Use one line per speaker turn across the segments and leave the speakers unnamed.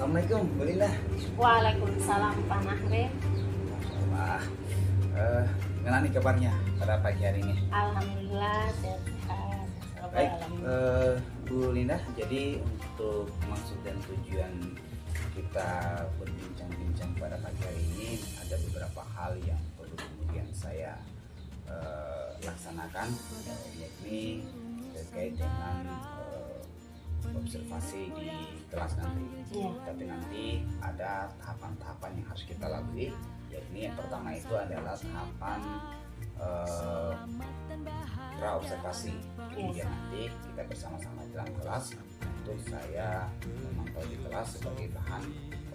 Assalamualaikum Bu Linda.
Waalaikumsalam Pak Nahre.
Wah, gimana nih kabarnya pada pagi hari ini?
Alhamdulillah sehat-sehat.
Baik,
Alhamdulillah.
Bu Linda. Jadi untuk maksud dan tujuan kita berbincang-bincang pada pagi hari ini ada beberapa hal yang perlu kemudian saya laksanakan, yakni terkait dengan observasi di kelas nanti.
Ya.
Tapi nanti ada tahapan-tahapan yang harus kita lalui, yakni yang pertama itu adalah tahapan pra-observasi. Kemudian nanti kita bersama-sama dalam kelas, untuk saya memantau di kelas sebagai bahan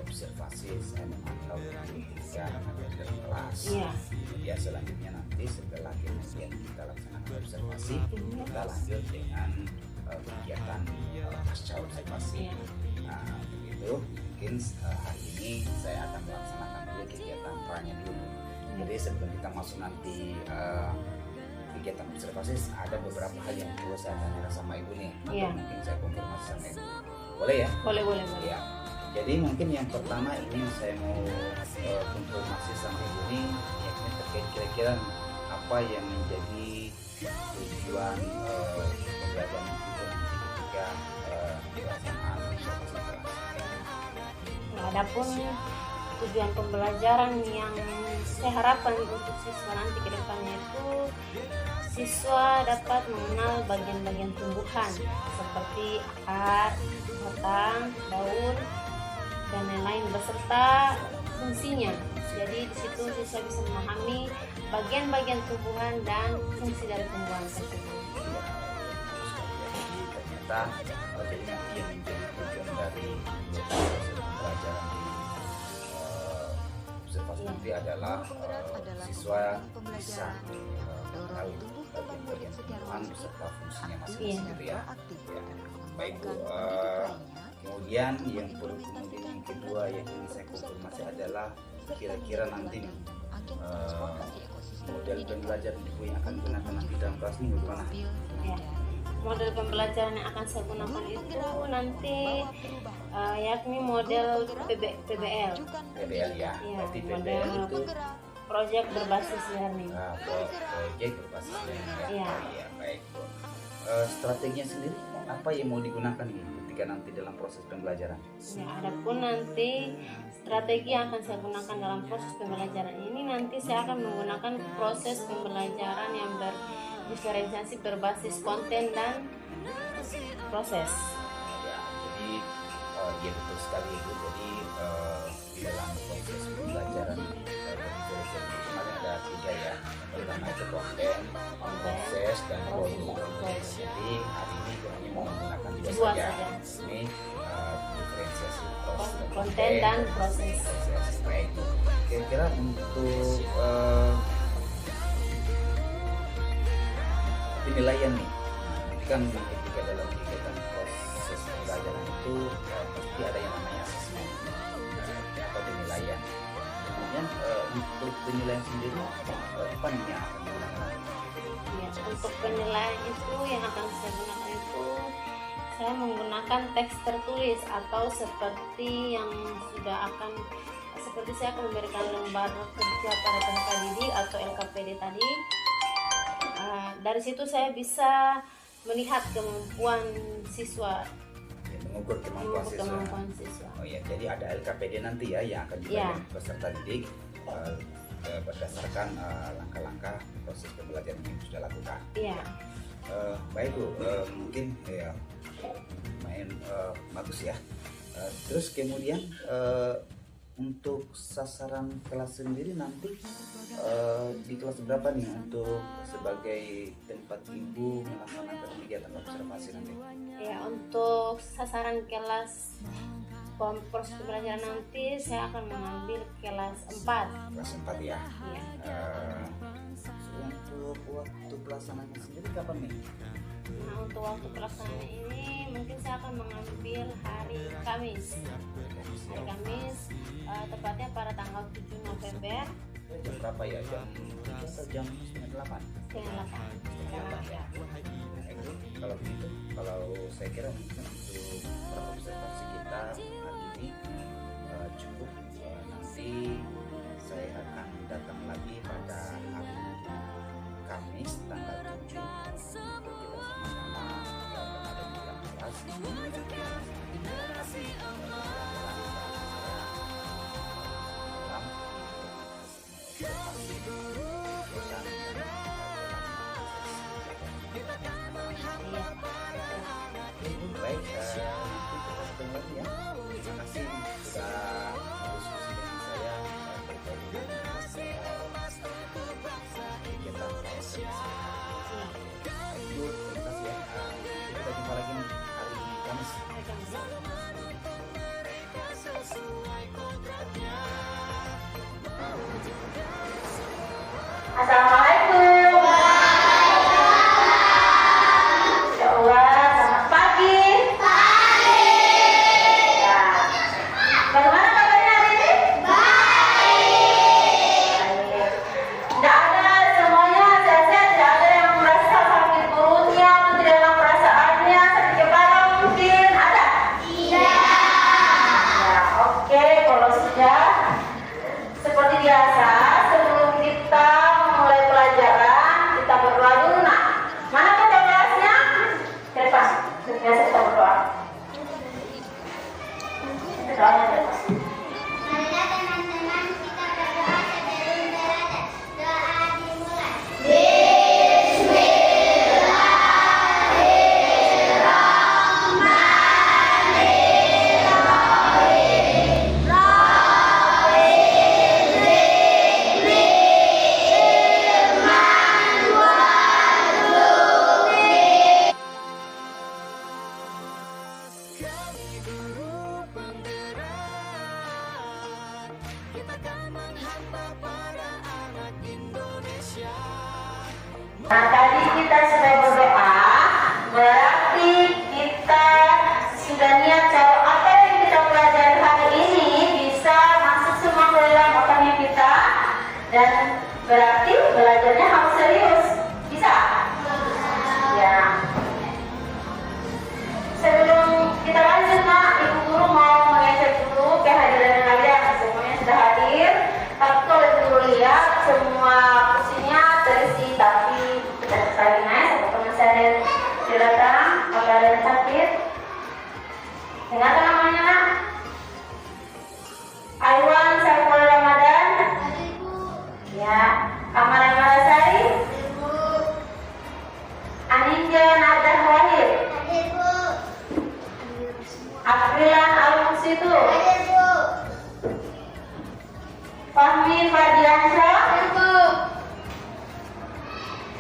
observasi, saya memantau ketika ada di kelas.
Ya.
Kemudian selanjutnya nanti setelah kemudian kita laksanakan observasi, kita lanjut dengan kegiatan pasca observasi.
Ya.
Nah, begitu mungkin hari ini saya akan melaksanakan dulu kegiatan pranya dulu. Jadi sebelum kita masuk nanti kegiatan observasi, ada beberapa hal yang perlu saya tanyakan sama ibu nih.
Ya.
Atau mungkin saya konfirmasi sama ibu. Boleh ya?
Boleh.
Ya. Jadi mungkin yang pertama ini saya mau konfirmasi sama ibu nih, yakni terkait kira-kira apa yang menjadi tujuan pembelajaran itu nanti ketika pelaksanaan observasi kelas.
Nah, adapun tujuan pembelajaran yang saya harapkan untuk siswa nanti ke depannya itu, siswa dapat mengenal bagian-bagian tumbuhan seperti akar, batang, daun, dan lain-lain beserta fungsinya. Jadi di situ siswa bisa memahami bagian-bagian tumbuhan dan fungsi dari tumbuhan tersebut.
Ternyata jadi nanti yang menjadi tujuan dari pembelajaran di observasi nanti adalah siswa bisa tahu bagian-bagian tumbuhan beserta fungsinya masing-masing gitu ya. Baik Bu. Kemudian yang perlu kemudian yang kedua yang ingin saya konfirmasi adalah kira-kira nanti nih model pembelajaran ibu yang akan digunakan nanti dalam kelas ini bagaimana?
Ya. Model pembelajaran yang akan saya gunakan itu nanti yakni model PBL.
PBL ya. Berarti PBL itu
proyek berbasis learning.
Proyek berbasis learning ya.
Iya.
Iya, baik Bu. Strateginya sendiri apa yang mau digunakan nih ketika nanti dalam proses pembelajaran?
Ya, adapun nanti strategi yang akan saya gunakan dalam proses pembelajaran ini, nanti saya akan menggunakan proses pembelajaran yang berdiferensiasi berbasis konten dan proses.
Ya, jadi ya betul sekali itu. Jadi di dalam proses pembelajaran kemarin ada 3 ya. Pertama itu konten, proses, dan produk. Jadi hari ini hanya mau menggunakan dua saja. Ini diferensiasi
konten dan proses.
Baik. Kira-kira untuk penilaian nih, nanti kan ketika dalam kegiatan proses pembelajaran itu pasti ada yang namanya asesmen atau penilaian. Kemudian untuk penilaian sendiri apa nih yang akan digunakan?
Ya, untuk penilaian itu yang akan saya gunakan itu, saya menggunakan teks tertulis atau seperti yang saya akan memberikan lembar kerja pada peserta didik atau LKPD tadi. Dari situ saya bisa melihat kemampuan siswa,
Mengukur kemampuan siswa. Oh ya, jadi ada LKPD nanti ya yang akan dibayar peserta didik berdasarkan langkah-langkah proses pembelajaran yang sudah lakukan.
Iya.
Baik Bu, mungkin ya main bagus ya. Terus kemudian untuk sasaran kelas sendiri nanti di kelas berapa nih untuk sebagai tempat ibu melaksanakan kegiatan observasi nanti?
Ya, untuk sasaran kelas proses pembelajaran nanti saya akan mengambil kelas 4.
Kelas 4 ya.
Iya.
Untuk waktu pelaksanaannya sendiri kapan nih?
Nah, untuk waktu pelaksanaan ini mungkin saya akan mengambil hari Kamis. Hari Kamis, tepatnya pada tanggal 7 November.
Jam berapa ya? Jam 7 atau jam 8?
Jam 8 ya.
Kalau begitu, kalau saya kira mungkin untuk observasi kita hari ini
Assalamualaikum. Ya Allah, selamat pagi. Ya. Bagaimana kabarnya hari ini? Baik. Tidak ada, semuanya sehat-sehat, tidak ada yang merasa sakit perutnya atau tidak ada perasaannya, sakit kepala mungkin ada? Ya, oke, kalau sudah seperti biasa, sebelum kita memulai pelajaran, kita berdoa dulu. Nah, mana baca kelasnya? Ke depan. Biasa kita berdoa. Doanya ke depan.
Marilah teman-teman kita berdoa sebelum belajar. Doa dimulai.
Nah, tadi kita sudah berdoa, berarti kita sudah niat kalau apa yang kita pelajari hari ini bisa masuk semua ke dalam otaknya kita, dan berarti belajarnya harus serius. Bisa? Ya. Sebelum kita lanjut, Mak, Ibu Guru mau mengecek dulu kehadiran kalian. Semuanya sudah hadir. Tapi kalau Ibu Guru lihat semua kursinya terisi, tapi tidak sekali naik. Satu teman saya tidak datang, apakah ada yang sakit? Dengarkan namanya, Nak. Aiwan Saiful Ramadan. Ya. Amara Marasari. Anindya Nadah Wahid. Afrilan Al-Musitu. Fahmi Fardiansyah.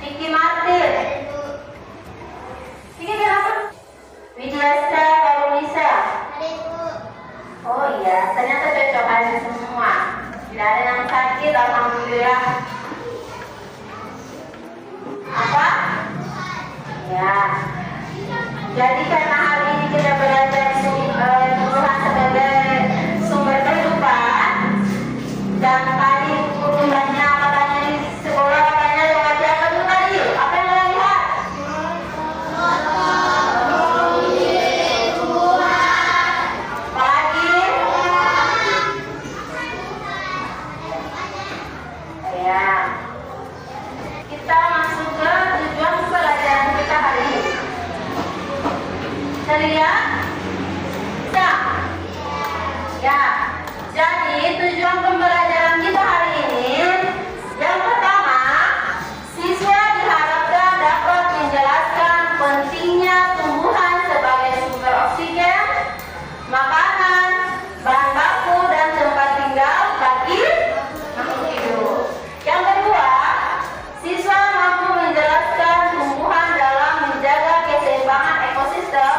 Vicky Martin. Vicky kenapa? Widyasa Karunisa. Oh iya, ternyata cocok hadir semua. Tidak ada yang sakit, alhamdulillah. Apa? Ya. Jadi karena hari ini kita belajar Tuhan sebagai sumber kehidupan, dan tadi guru tanya katanya di sekolah katanya yang ngaji apa tuh tadi? Apa yang kalian lihat? Apa lagi? Ya. Kita masuk ke tujuan pelajaran kita hari ini. Terlihat? Ya. Ya. Jadi tujuan pembelajaran kita hari ini, yang pertama, siswa diharapkan dapat menjelaskan pentingnya tumbuhan sebagai sumber oksigen, makanan, bahan baku, dan tempat tinggal bagi makhluk hidup. Yang kedua, siswa mampu menjelaskan tumbuhan dalam menjaga keseimbangan ekosistem,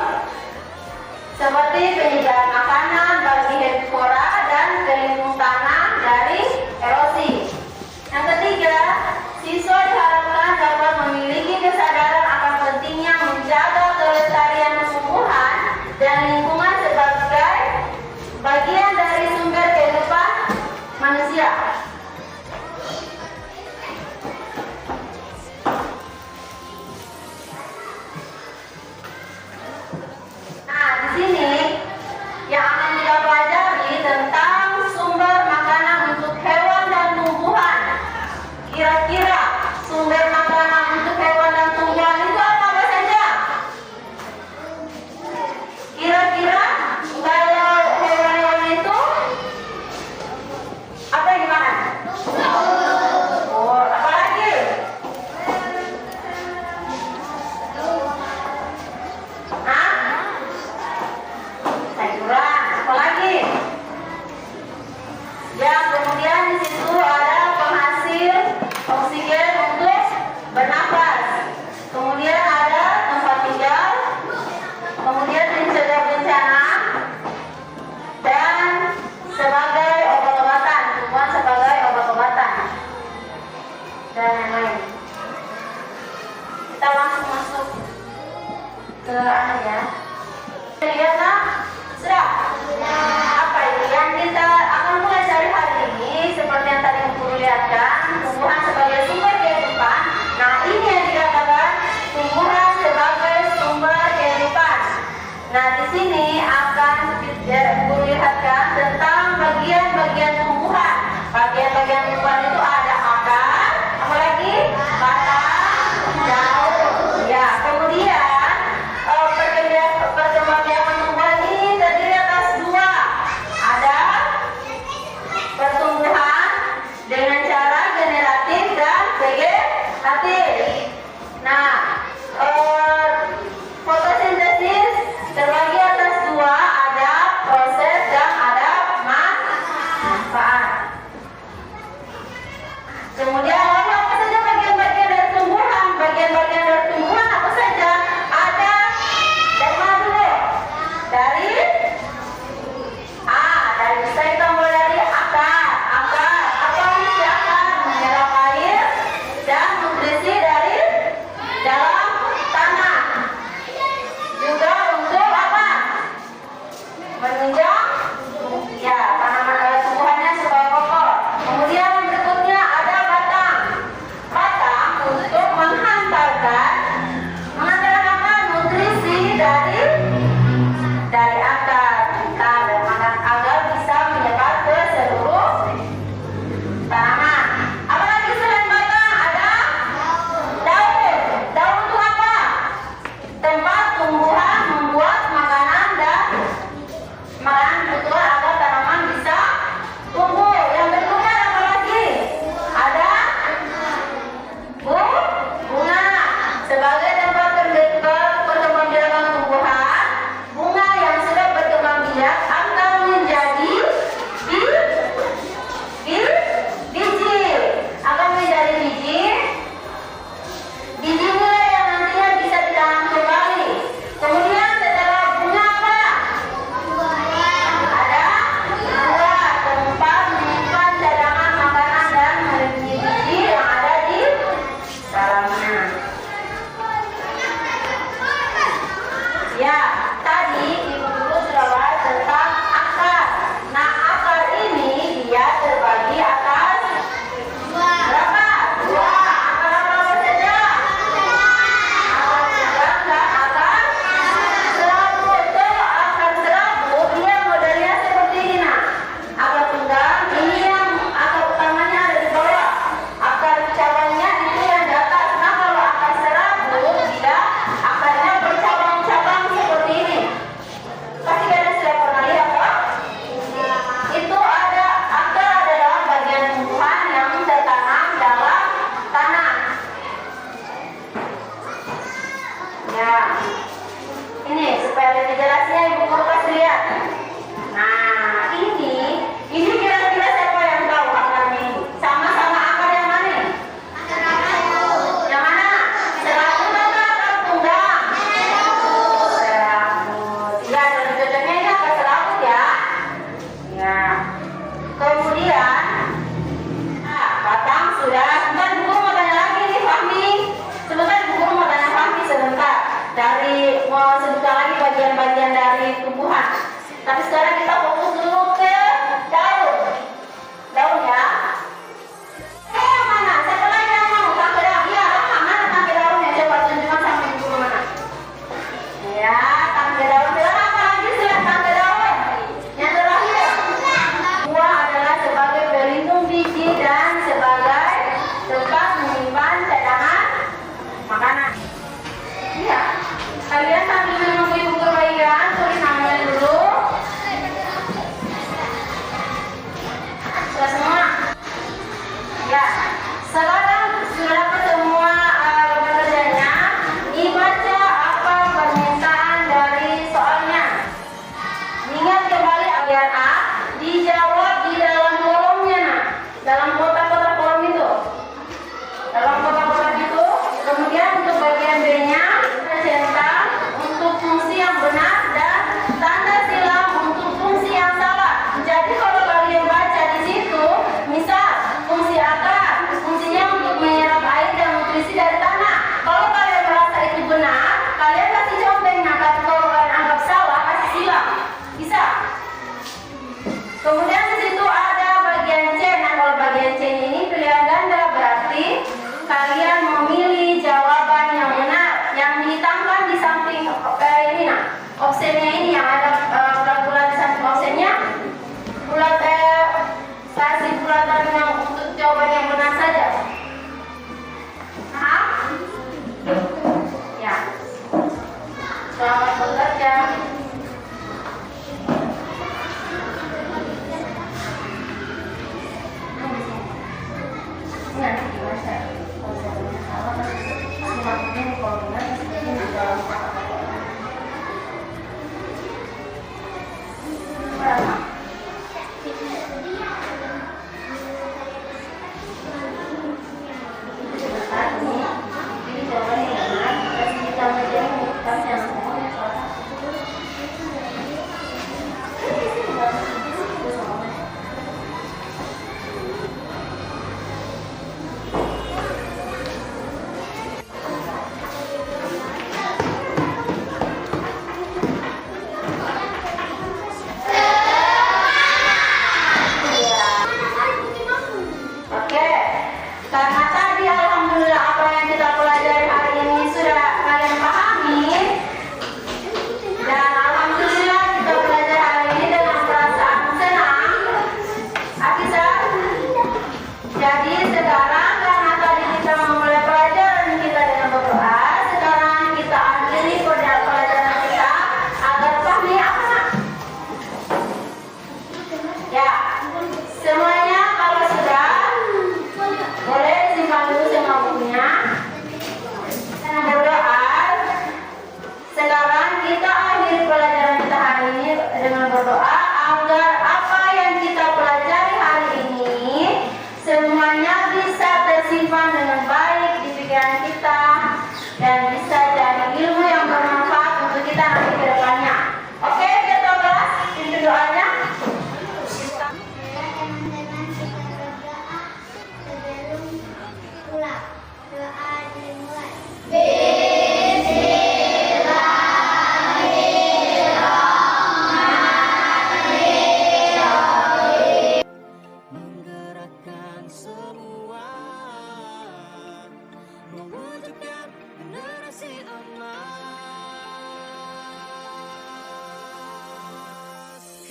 seperti penyediaan makanan bagi herbivora dan pelindung tanah dari erosi. Yang ketiga, siswa diharapkan dapat memiliki kesadaran akan pentingnya menjaga kelestarian tumbuhan dan lingkungan sebagai bagian dari sumber kehidupan manusia. Nah, di sini yang akan kita pelajari tentang sumber makanan untuk bagian A dijawab di dalam kolomnya, nah, dalam kotak-kotak kolom itu. Dalam kotak-kotak itu, kemudian untuk bagian B-nya kita centang untuk fungsi yang benar dan tanda silang untuk fungsi yang salah. Jadi kalau kalian baca di situ, misal fungsi akar, fungsinya untuk menyerap air dan nutrisi dari tanah. Kalau kalian merasa itu benar, kalian kasih contohnya. Tapi kalau kalian anggap salah, kasih silang. Bisa. Kemudian di situ ada bagian C. Nah, kalau bagian C ini pilihan ganda, berarti kalian memilih jawaban yang benar, yang dihitamkan di samping ini, nah, opsinya ini yang ada bulat-bulat di samping opsinya, bulat kasih bulatan yang untuk jawaban yang benar saja. Nah, ya, selamat bekerja. Nah, dibaca. Kalau jawabannya salah, maksudnya kalau benar, ini di dalam kata-kata. Berapa? Ini jawabannya yang benar. Kasih ditambah jauh, tapi jangan semuanya salah. Oke, karena tadi alhamdulillah apa yang kita pelajari hari ini sudah kalian pahami, dan alhamdulillah kita belajar hari ini dengan perasaan senang. Afisa, jadi sekarang karena tadi kita memulai pelajaran kita dengan berdoa, sekarang kita akhiri pelajaran kita agar pahami apa? Ya, semuanya kalau sudah boleh disimpan dulu semua bukunya. Berdoa. Sekarang kita akhiri pelajaran kita hari ini dengan berdoa agar apa yang kita pelajari hari ini semuanya bisa tersimpan dengan baik di pikiran kita dan bisa jadi ilmu yang bermanfaat untuk kita nanti ke depannya. Oke, kita kelas pintu doanya.
Teman-teman kita berdoa sebelum pulang. Doa dimulai.
Menggerakkan semua, mewujudkan generasi emas.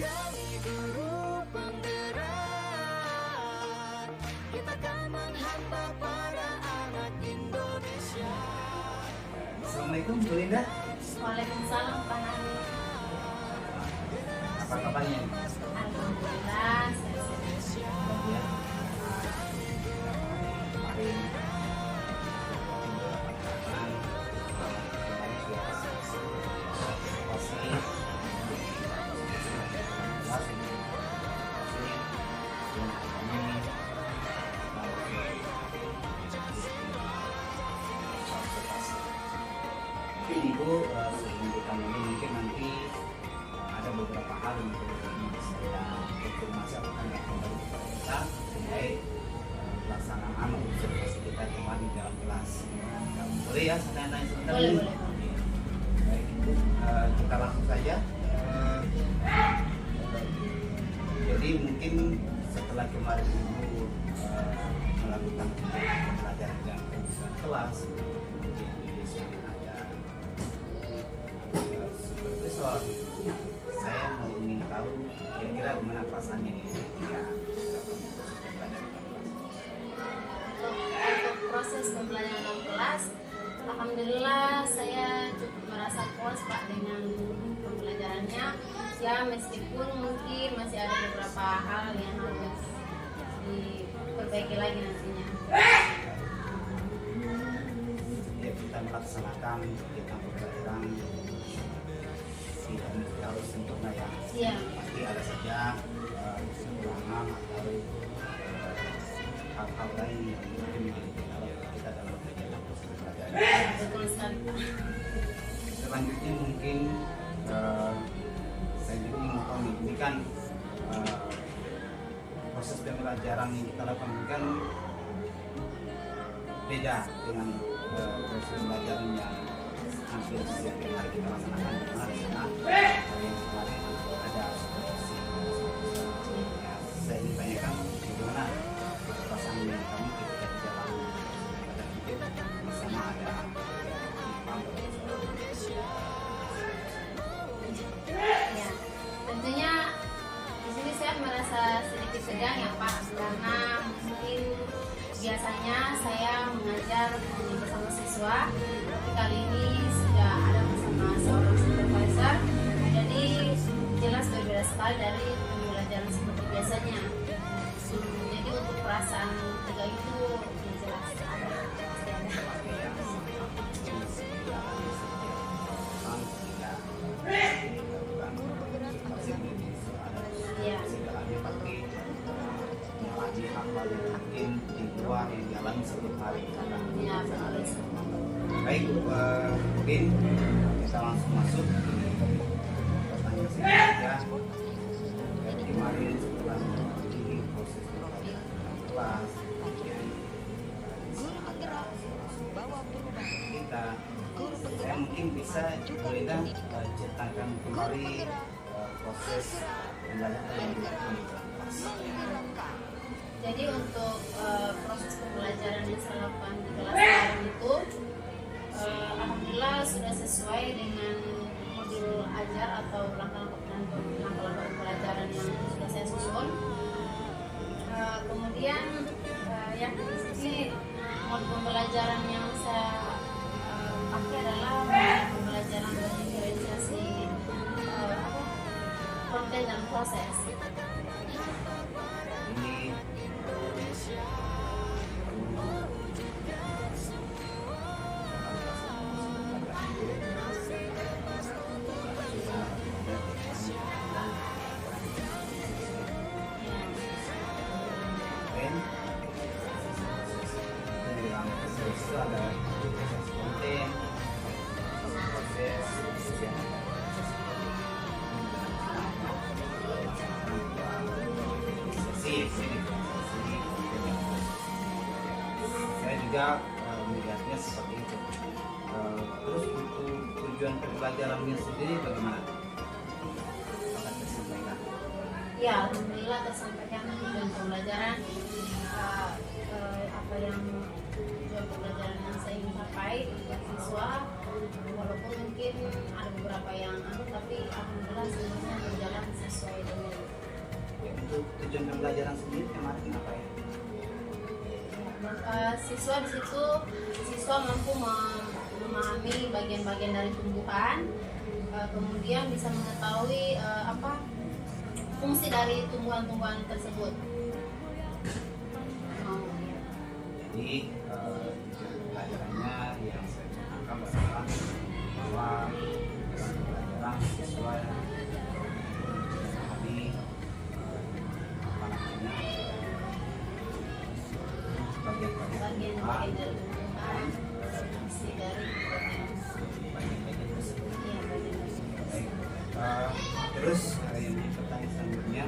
Kami guru penggerak, kita akan menghamba para anak Indonesia.
Assalamualaikum Bu Linda.
Waalaikumsalam Pak Nani.
Apa kabarnya?
Alhamdulillah.
Ya. Kemarin mungkin Ibu sebelum kita mulai mungkin nanti ada beberapa hal yang perlu saya konfirmasi apakah yang kembali kepada kita terkait pelaksanaan observasi kita kemarin di dalam kelas. Boleh ya saya tanya sebentar?
Boleh.
Baik Ibu, kita langsung saja. Jadi mungkin setelah kemarin Ibu melakukan pelajaran dan kelas, kemudian di sana ada supervisor. Saya mau ingin tahu kira-kira gimana perasaannya ini ketika pelajaran kelas.
Untuk proses pembelajaran dalam kelas, alhamdulillah saya cukup merasa puas Pak dengan pembelajarannya. Ya meskipun mungkin masih ada beberapa hal yang harus diperbaiki lagi nantinya.
Ya, kita melaksanakan kegiatan pembelajaran tidak harus sempurna ya.
Iya.
Pasti ada saja kekurangan atau hal-hal lain yang mungkin menghalangi kita dalam berjalan proses pembelajaran.
Betul sekali, Pak.
Selanjutnya mungkin saya juga ingin tahu nih, ini kan proses pembelajaran yang kita lakukan ini kan beda dengan proses pembelajaran yang hampir setiap hari kita laksanakan di mana di sana yang kemarin ada supervisi. Ya, saya ingin tanyakan bagaimana perasaan kami ketika di dalam pada itu di sana ada
Ya, tentunya di sini saya merasa sedikit tegang ya Pak, karena mungkin biasanya saya mengajar bersama siswa, tapi kali ini sudah ada bersama seorang supervisor, jadi jelas berbeda sekali dari pembelajaran seperti biasanya. Jadi untuk perasaan tegang itu ya jelas ada, pasti ada. Iya.
Hal-hal yang mungkin di luar yang dialami setiap hari.
Ya, betul.
Baik, mungkin kita langsung masuk di pertanyaan selanjutnya. Dari kemarin setelah melalui proses pembelajaran kelas, kemudian kita, saya mungkin bisa boleh dan ceritakan kembali proses pembelajaran yang dilakukan di kelas.
Jadi untuk proses pembelajaran yang saya lakukan di kelas kemarin itu alhamdulillah sudah sesuai dengan modul ajar atau langkah-langkah pembelajaran yang sudah saya susun. Kemudian yang di sini modul pembelajaran yang saya pakai adalah modul pembelajaran diferensiasi konten dan proses.
Ini itu ada proses konten, proses saya juga melihatnya seperti itu. Terus untuk tujuan pembelajarannya sendiri bagaimana? Apakah tersampaikan?
Ya, alhamdulillah tersampaikan tujuan pembelajaran, apa yang tujuan pembelajaran yang saya ingin capai untuk siswa, walaupun mungkin ada beberapa yang tapi alhamdulillah semuanya berjalan sesuai dengan.
Untuk tujuan pembelajaran sendiri kemarin apa ya?
Siswa di situ mampu memahami bagian-bagian dari tumbuhan, kemudian bisa mengetahui fungsi dari tumbuhan-tumbuhan tersebut.
Jadi pelajarannya yang saya tangkap adalah bahwa dalam pembelajaran siswa memahami
Bagian-bagian dari tumbuhan, fungsi dari
bagian-bagian tersebut.
ya, bagian-bagian.
Baik. Terus yang pertanyaan selanjutnya,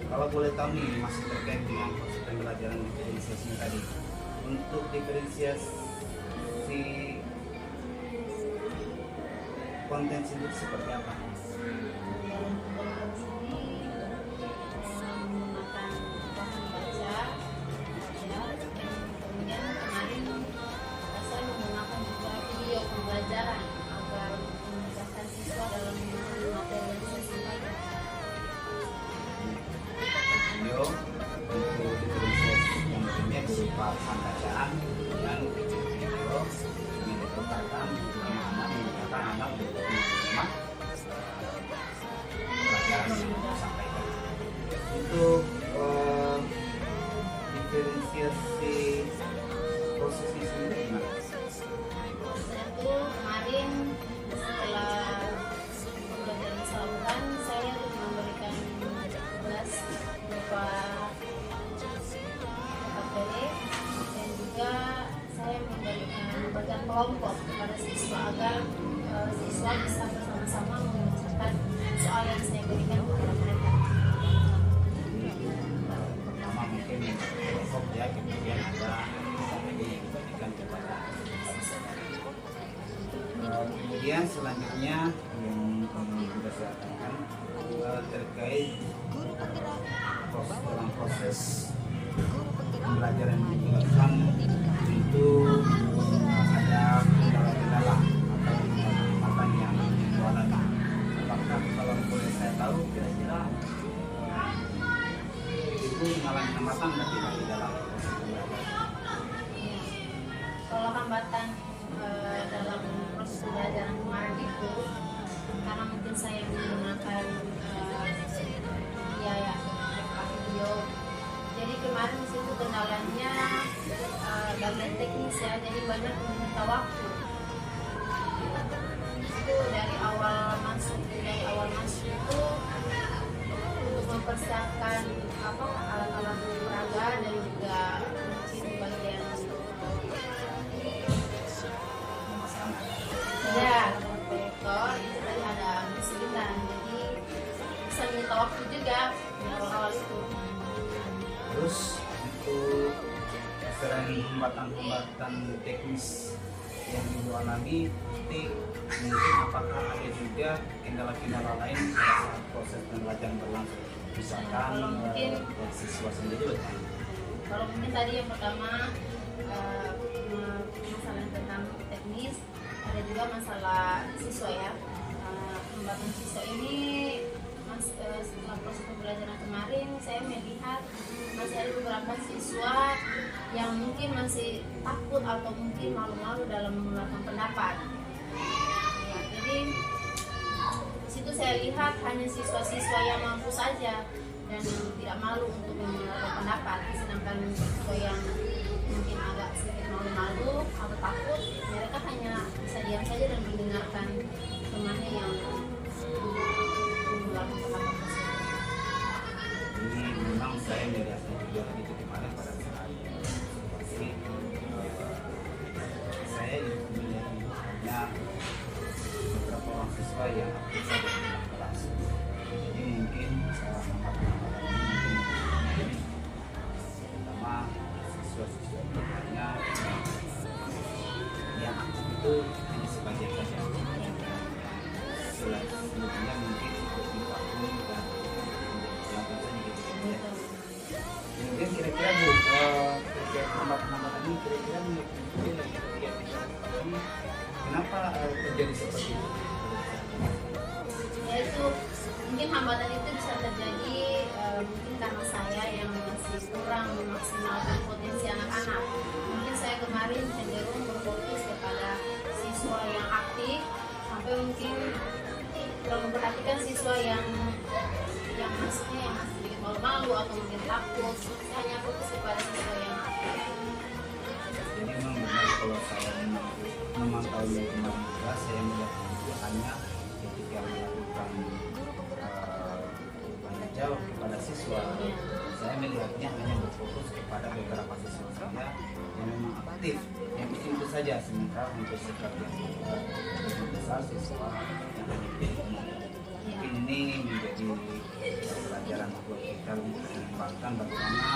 kalau boleh tahu nih masih terkait dengan proses pembelajaran diferensiasi tadi. Untuk diferensiasi konten sendiri seperti apa?
Dalam pembelajaran sini menggunakan bahan baca, ya, kemudian kemarin saya menggunakan juga video pembelajaran agar memudahkan siswa dalam memahami materi yang saya sampaikan.
Video untuk diferensiasi yang bentuknya berupa bahan bacaan dan video yang diperlukan anak menggunakan anak untuk menerima pelajaran yang disampaikan. Untuk diferensiasi prosesnya sendiri gimana?
Setelah itu kemarin setelah pembelajaran dilakukan, saya kelompok kepada siswa agar siswa bisa bersama-sama mengerjakan soal yang saya berikan kepada mereka.
Pertama mungkin kelompok ya, kemudian ada strategi yang diberikan kepada siswa. Kemudian selanjutnya yang sudah saya katakan terkait dalam proses pembelajaran yang dilakukan itu ada kendala-kendala atau hambatan yang dialami. Apakah kalau boleh saya tahu kira-kira itu mengalami hambatan dan tidak di dalam proses pembelajaran?
Kalau hambatan dalam proses pembelajaran kemarin itu karena mungkin saya menggunakan ya video. Jadi kemarin di situ kendalanya bagian teknis ya, jadi banyak meminta waktu. Itu dari awal masuk itu untuk mempersiapkan alat-alat peraga dan juga mungkin bagian ya proyektor itu tadi ada kesulitan, jadi bisa minta waktu juga di awal-awal itu.
Terus untuk selain hambatan-hambatan teknis yang dialami, mungkin apakah ada juga kendala-kendala lain saat proses pembelajaran berlangsung? Misalkan
Mungkin
siswa sendiri.
kalau mungkin tadi yang pertama masalah tentang teknis, ada juga masalah siswa ya. Hambatan siswa ini setelah proses pembelajaran kemarin saya melihat masih ada beberapa siswa yang mungkin masih takut atau mungkin malu-malu dalam mengeluarkan pendapat ya, jadi situ saya lihat hanya siswa-siswa yang mampu saja dan tidak malu untuk mengeluarkan pendapat, sedangkan siswa yang mungkin agak sedikit malu-malu atau takut, mereka hanya bisa diam saja dan mendengarkan temannya yang mengeluarkan pendapat tersebut.
Ini memang saya melihatnya juga itu kemarin pada saat situasi saya melihat hanya beberapa orang siswa yang aktif saja di dalam kelas. Jadi mungkin hambatan-hambatan ini mungkin terutama siswa-siswa hanya yang aktif itu hanya sebagian saja. Selanjutnya mungkin untuk dibangun dan kemudian kira-kira Bu, terkait hambatan-hambatan ini kira-kira kenapa terjadi seperti itu?
Yaitu mungkin hambatan itu bisa terjadi mungkin karena saya yang masih kurang memaksimalkan potensi anak-anak. Mungkin saya kemarin cenderung berfokus kepada siswa yang aktif sampai mungkin kurang memperhatikan siswa yang masih sedikit malu-malu atau mungkin takut. Saya hanya fokus kepada siswa yang aktif.
Jadi memang benar kalau saya memantau yang kemarin juga saya melihat itu hanya ketika melakukan belajar kepada siswa, saya melihatnya hanya berfokus kepada beberapa siswa saja yang memang aktif, yang itu saja, sementara untuk sebagian besar siswa yang mungkin ini menjadi pelajaran buat kita untuk mengembangkan bagaimana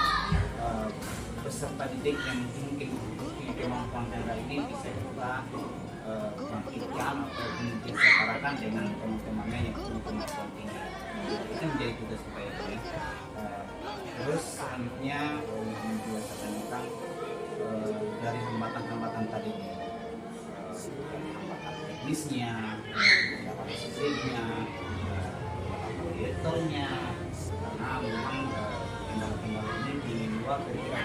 peserta didik yang mungkin kemampuan ganda ini bisa kita bangkitkan atau mungkin setarakan dengan teman-temannya yang punya kemampuan tinggi. Itu menjadi tugas kita ya. Terus selanjutnya yang juga saya tanyakan dari hambatan-hambatan tadi, hambatan teknisnya, hambatan fisiknya, proyektornya, karena memang kendala-kendala ini di luar dari kita.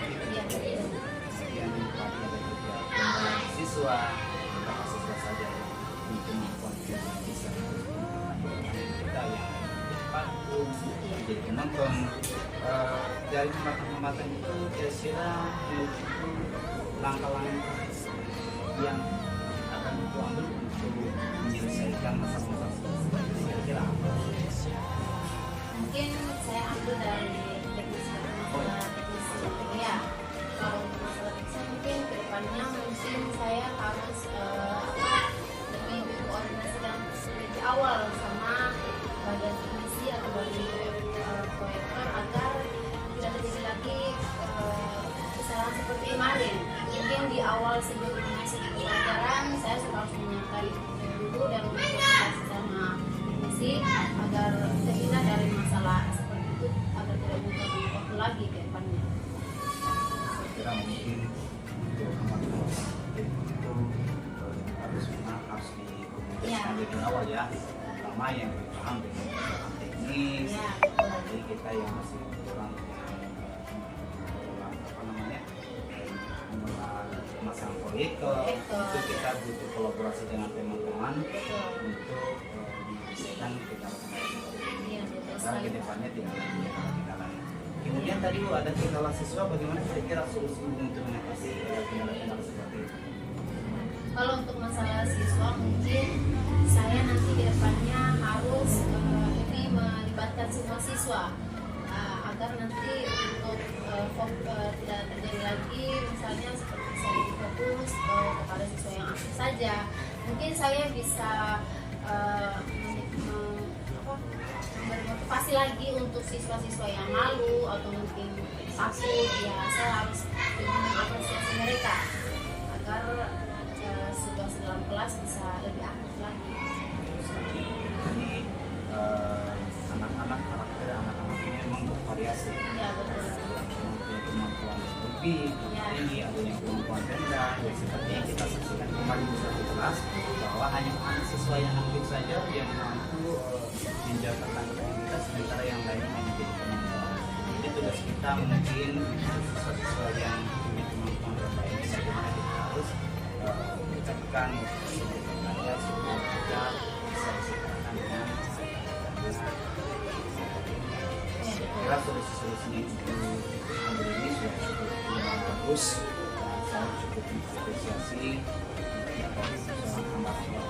Kemudian ada juga kendala siswa, beberapa siswa saja yang mungkin bisa kita yang patuh jadi penonton. Dari hambatan-hambatan itu kira-kira langkah-langkah yang akan diambil untuk menyelesaikan masalah-masalah kira-kira apa?
Mungkin saya ambil dari teknis ya. Kalau untuk masalah teknis mungkin kedepannya mungkin saya harus lebih koordinasikan lebih awal sama bagian teknisi atau bagian proyektor agar tidak terjadi lagi kesalahan seperti kemarin. Mungkin di awal sebelum masuk pelajaran saya sudah harus menyiapkan dulu dan berkoordinasi sama teknisi agar terhindar dari masalah seperti itu agar tidak membutuhkan waktu lagi ke depannya.
Saya kira mungkin untuk teman-teman itu harus dikomunikasikan dari awal ya, terutama yang paham dengan bahan teknis.
Ya,
Jadi kita yang masih kurang memasang proyektor, itu kita butuh kolaborasi dengan teman-teman untuk menyelesaikan kendala-kendala
Iya, betul
agar
sekali.
kedepannya tidak lagi kendala. Kemudian tadi Bu, ada kendala siswa, bagaimana kira-kira solusi untuk mengatasi kendala-kendala seperti itu?
Kalau untuk masalah siswa mungkin saya nanti ke depannya harus lebih melibatkan semua siswa agar nanti untuk tidak terjadi lagi misalnya seperti saya fokus kepada siswa yang aktif saja. Mungkin saya bisa bermotivasi lagi untuk siswa-siswa yang malu atau mungkin takut, ya saya harus lebih mengapresiasi mereka agar situasi dalam kelas bisa lebih aktif lagi.
Jadi anak-anak karakter anak-anak ini memang bervariasi.
Ya betul.
Ada yang punya kemampuan lebih tinggi, ada yang kemampuan rendah. Ya, seperti yang kita saksikan kemarin di satu kelas bahwa hanya anak siswa yang aktif saja yang mampu menjabarkan aktivitas, sementara yang lainnya hanya jadi penonton. Jadi tugas kita mungkin siswa-siswa yang punya kemampuan rendah ini bagaimana kita harus meningkatkan supaya supaya kita bisa disesuaikan dengan kira solusi-solusinya itu ambil ini sudah cukup bagus dan saya cukup mengapresiasi seorang hamba-hamba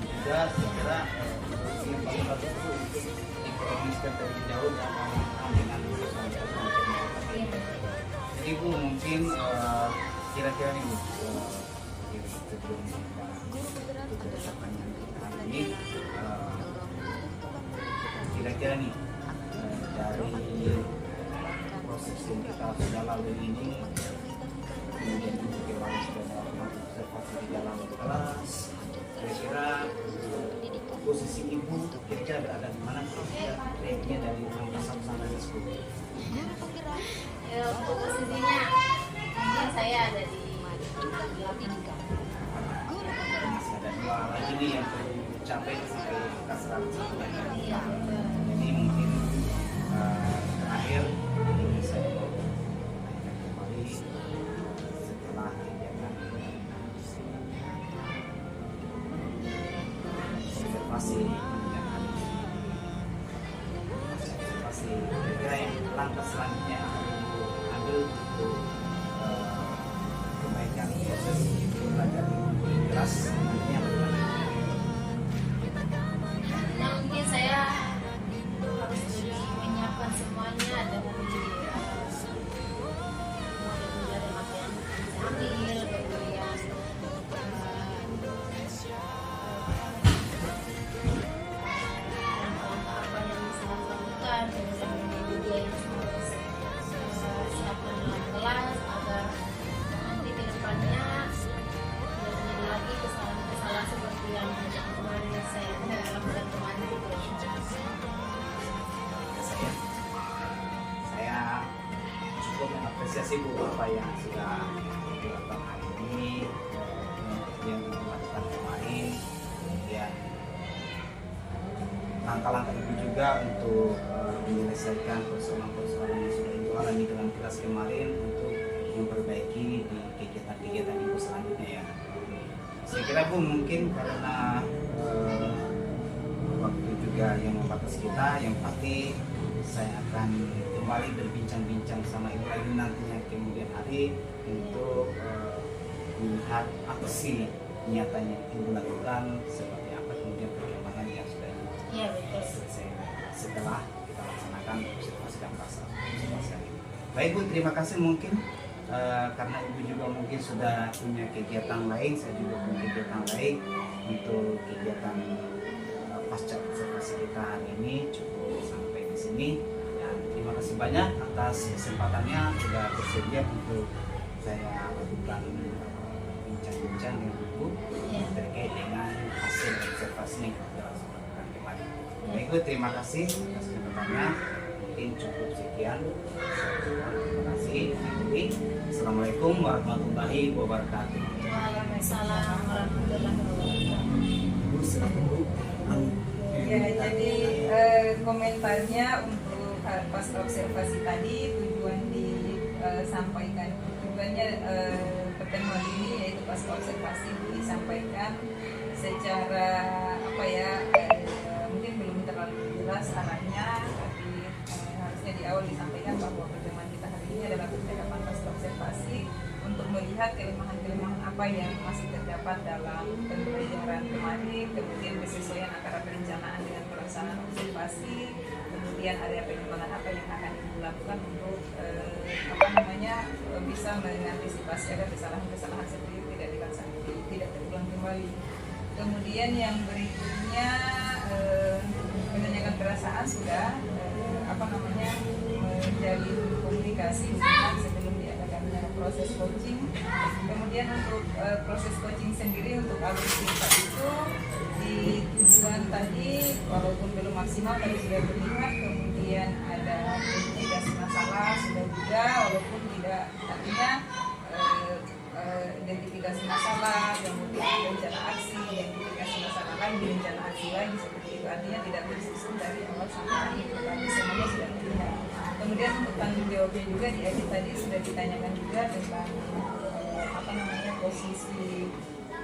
juga. Saya kira yang paling bagus itu untuk dikoordinasikan terlebih jauh dan mengamalkan dengan persoalan-persoalan. Jadi Bu, mungkin kira-kira nih Bu, sebelum kita tutup pertanyaan kita hari ini, kira-kira nih dari proses yang kita sudah lalui ini, kemudian juga kita sudah melakukan observasi di dalam kelas, kira-kira posisi ibu kira-kira berada di mana kira-kira dari angka 1 sampai 10?
Ya, untuk posisinya mungkin saya ada di 8.
Masih ada 2 lagi nih yang perlu capai sampai angka 100.
Iya.
Jadi mungkin terakhir ini saya mau menanyakan kembali setelah kegiatan observasi yang hari ini, observasi kira-kira yang langkah selanjutnya yang akan Ibu ambil untuk perbaikan proses belajar di kelas nantinya bagaimana?
Nah, mungkin saya harus lebih menyiapkan semuanya dari mulai dari materi yang saya ambil, kemudian langkah-langkah apa yang bisa dilakukan, kemudian media yang harus siapkan dalam kelas agar nanti ke depannya tidak terjadi lagi kesalahan-kesalahan seperti yang kemarin saya lakukan kemarin itu.
Saya cukup mengapresiasi Bu apa yang sudah dilakukan hari ini, yang dilakukan kemarin, kemudian langkah-langkah Ibu juga untuk menyelesaikan persoalan-persoalan yang sudah Ibu alami dalam kelas kemarin untuk memperbaiki di kegiatan-kegiatan Ibu selanjutnya ya. Saya kira Bu mungkin karena waktu juga yang membatasi kita, yang pasti saya akan kembali berbincang-bincang sama Ibu lagi nantinya kemudian hari untuk melihat apa sih nyatanya Ibu lakukan, seperti apa kemudian perkembangan yang sudah Ibu
Iya, betul.
selesai setelah kita laksanakan observasi dan observasi hari ini. Baik Bu, terima kasih mungkin
karena ibu juga mungkin sudah punya kegiatan lain, saya juga punya kegiatan lain untuk kegiatan pasca observasi kita hari ini cukup sampai di sini. Dan terima kasih banyak atas kesempatannya sudah bersedia untuk saya lakukan bincang-bincang dengan ibu terkait dengan hasil observasi yang kita lakukan kemarin. Baik Bu, terima kasih atas kesempatannya. Mungkin cukup sekian. Terima kasih. Jadi, Assalamualaikum warahmatullahi wabarakatuh.
Waalaikumsalam warahmatullahi wabarakatuh.
Ya, jadi komentarnya untuk pas observasi tadi tujuan disampaikan tujuannya pertemuan ini yaitu pas observasi disampaikan secara apa ya mungkin belum terlalu jelas arahnya, tapi harusnya di awal disampaikan bahwa pertemuan kita hari ini adalah percakapan pas observasi untuk melihat kelemahan-kelemahan apa yang masih terdapat dalam pembelajaran kemarin, kemudian kesesuaian antara perencanaan dengan pelaksanaan observasi, kemudian area pengembangan apa yang akan dilakukan untuk bisa mengantisipasi agar kesalahan-kesalahan seperti itu tidak terulang kembali. Kemudian yang berikutnya menanyakan perasaan sudah menjalin komunikasi sebelum diadakannya proses coaching. Kemudian untuk proses coaching sendiri untuk alutsista itu di tujuan tadi walaupun belum maksimal tapi sudah terlihat, kemudian ada identifikasi masalah sudah juga walaupun tidak, artinya identifikasi masalah, kemudian rencana aksi, identifikasi masalah lagi, rencana aksi lagi, seperti itu, artinya tidak tersusun dari awal sampai akhir, tetapi semuanya sudah terlihat. Kemudian untuk tanggung jawabnya juga di akhir tadi sudah ditanyakan juga tentang posisi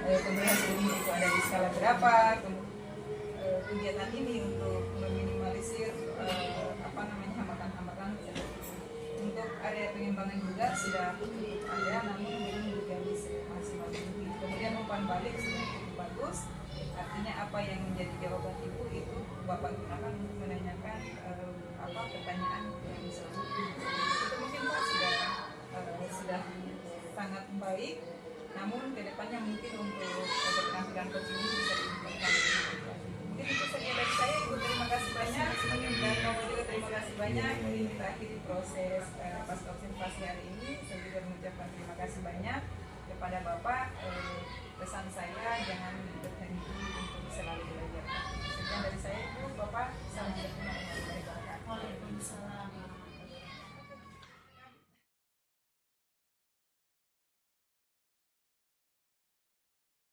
keberhasilan itu ada di skala berapa, kegiatan ini untuk meminimalisir hambatan-hambatan. Untuk area pengembangan juga sudah ada, namun belum digali semaksimal mungkin. Kemudian umpan balik sudah cukup bagus, artinya apa yang menjadi jawaban ibu itu Bapak gunakan untuk menanyakan pertanyaan yang selanjutnya. Itu mungkin Pak sudah sangat baik, namun kedepannya mungkin untuk keterampilan coaching ini bisa ditingkatkan. Mungkin itu saja dari saya. Ibu terima kasih banyak, dan Bapak juga terima kasih banyak. Ini kita akhiri proses pas observasi hari ini. Saya juga mengucapkan terima kasih banyak kepada Bapak. Pesan saya jangan